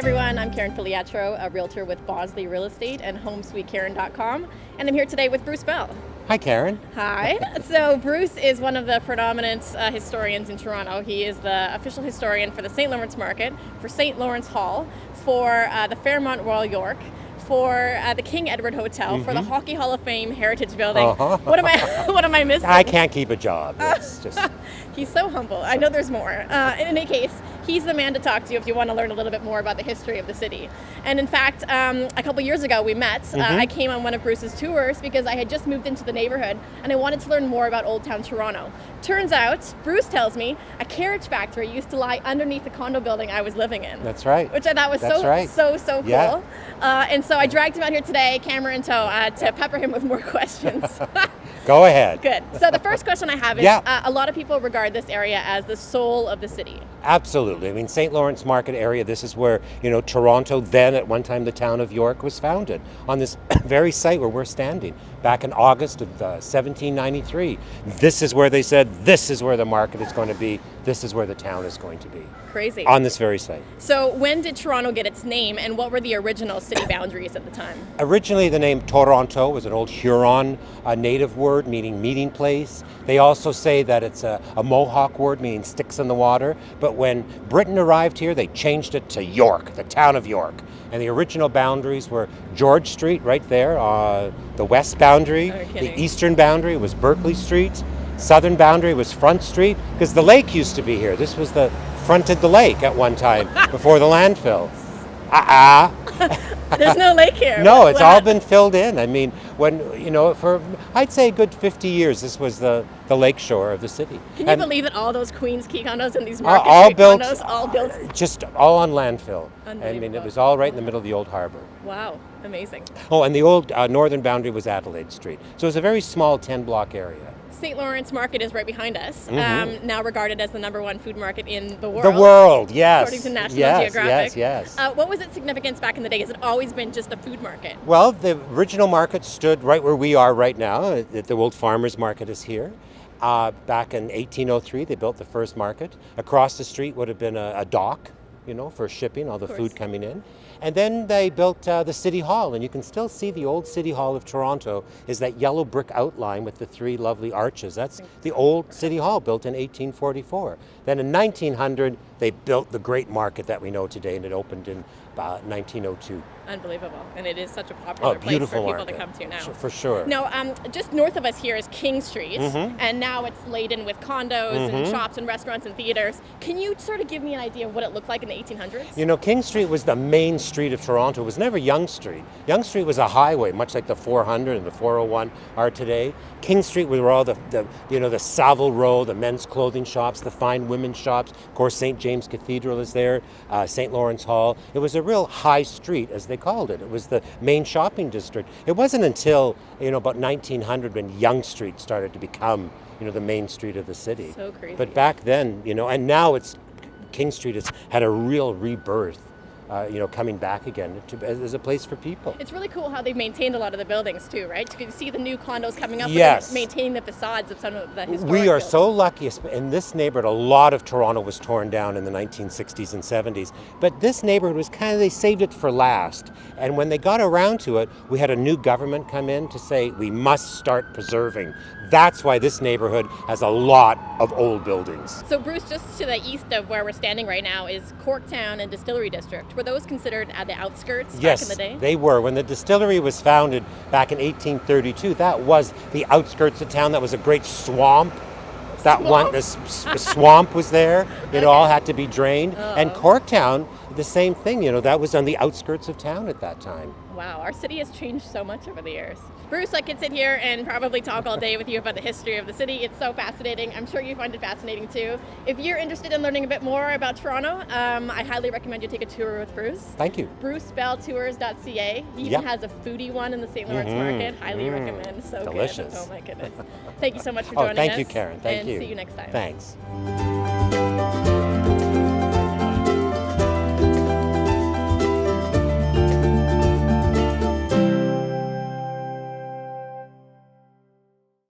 everyone, I'm Karyn Filiatrault, a realtor with Bosley Real Estate and HomeSweetKaryn.com, and I'm here today with Bruce Bell. Hi, Karyn. Hi. So Bruce is one of the predominant historians in Toronto. He is the official historian for the St. Lawrence Market, for St. Lawrence Hall, for the Fairmont Royal York, for the King Edward Hotel, for the Hockey Hall of Fame Heritage Building. What am I missing? I can't keep a job. It's just... He's so humble. I know there's more. In any case, he's the man to talk to if you want to learn a little bit more about the history of the city. And in fact, a couple years ago we met. I came on one of Bruce's tours because I had just moved into the neighborhood and I wanted to learn more about Old Town Toronto. Turns out, Bruce tells me, a carriage factory used to lie underneath the condo building I was living in. That's right. Which I thought was so cool. Yeah. And so I dragged him out here today, camera in tow, to pepper him with more questions. Go ahead. Good. So the first question I have is, a lot of people regard this area as the soul of the city. Absolutely. I mean, St. Lawrence Market area, this is where, Toronto, then at one time the town of York, was founded, on this very site where we're standing, back in August of 1793. This is where they said, this is where the market is going to be, this is where the town is going to be. Crazy. On this very site. So when did Toronto get its name, and what were the original city boundaries at the time? Originally, the name Toronto was an old Huron native word meaning meeting place. They also say that it's a Mohawk word meaning sticks in the water. But when Britain arrived here, they changed it to York, the town of York. And the original boundaries were George Street right there, the west boundary. The eastern boundary was Berkeley Street. Southern boundary was Front Street, because the lake used to be here. This was fronted the lake at one time before the landfill. There's no lake here. No, it's all been filled in. I mean, for I'd say a good 50 years, this was the lake shore of the city. Can you believe that all those Queens Quay condos and these Market Street condos, all built? Just all on landfill. I mean, it was all right in the middle of the old harbor. Wow, amazing. Oh, and the old northern boundary was Adelaide Street. So it was a very small 10-block area. St. Lawrence Market is right behind us, now regarded as the #1 food market in the world. The world, yes. According to National Geographic. Yes. What was its significance back in the day? Has it always been just a food market? Well, the original market stood right where we are right now. The old farmers market is here. Back in 1803, they built the first market. Across the street would have been a dock, for shipping, all the food coming in. And then they built the City Hall, and you can still see the old City Hall of Toronto is that yellow brick outline with the 3 lovely arches. That's the old City Hall built in 1844. Then in 1900, they built the great market that we know today, and it opened in 1902. Unbelievable. And it is such a popular place for people to come to now. For sure. Now, just north of us here is King Street, and now it's laden with condos and shops and restaurants and theaters. Can you sort of give me an idea of what it looked like in the 1800s? King Street was the main street of Toronto. It was never Yonge Street. Yonge Street was a highway, much like the 400 and the 401 are today. King Street was where all the Savile Row, the men's clothing shops, the fine women's shops. Of course, St. James Cathedral is there, St. Lawrence Hall. It was a real high street, as they called it. It was the main shopping district. It wasn't until, about 1900 when Yonge Street started to become, the main street of the city. So crazy. But back then, and now King Street has had a real rebirth. Coming back again as a place for people. It's really cool how they've maintained a lot of the buildings too, right? You can see the new condos coming up, yes. But maintaining the facades of some of the historic We are buildings. so lucky. In this neighborhood, a lot of Toronto was torn down in the 1960s and 70s. But this neighborhood was they saved it for last. And when they got around to it, we had a new government come in to say, we must start preserving. That's why this neighborhood has a lot of old buildings. So Bruce, just to the east of where we're standing right now is Corktown and Distillery District. Were those considered at the outskirts back in the day? Yes, they were. When the distillery was founded back in 1832, that was the outskirts of town. That was a great swamp. The swamp was there. It all had to be drained. And Corktown, the same thing. That was on the outskirts of town at that time. Wow, our city has changed so much over the years. Bruce, I could sit here and probably talk all day with you about the history of the city. It's so fascinating. I'm sure you find it fascinating too. If you're interested in learning a bit more about Toronto, I highly recommend you take a tour with Bruce. Thank you. BruceBellTours.ca. He even has a foodie one in the St. Lawrence Market. Highly recommend. So delicious. Good. Oh my goodness. Thank you so much for joining us. Thank you, Karyn. Thank you. And see you next time. Thanks.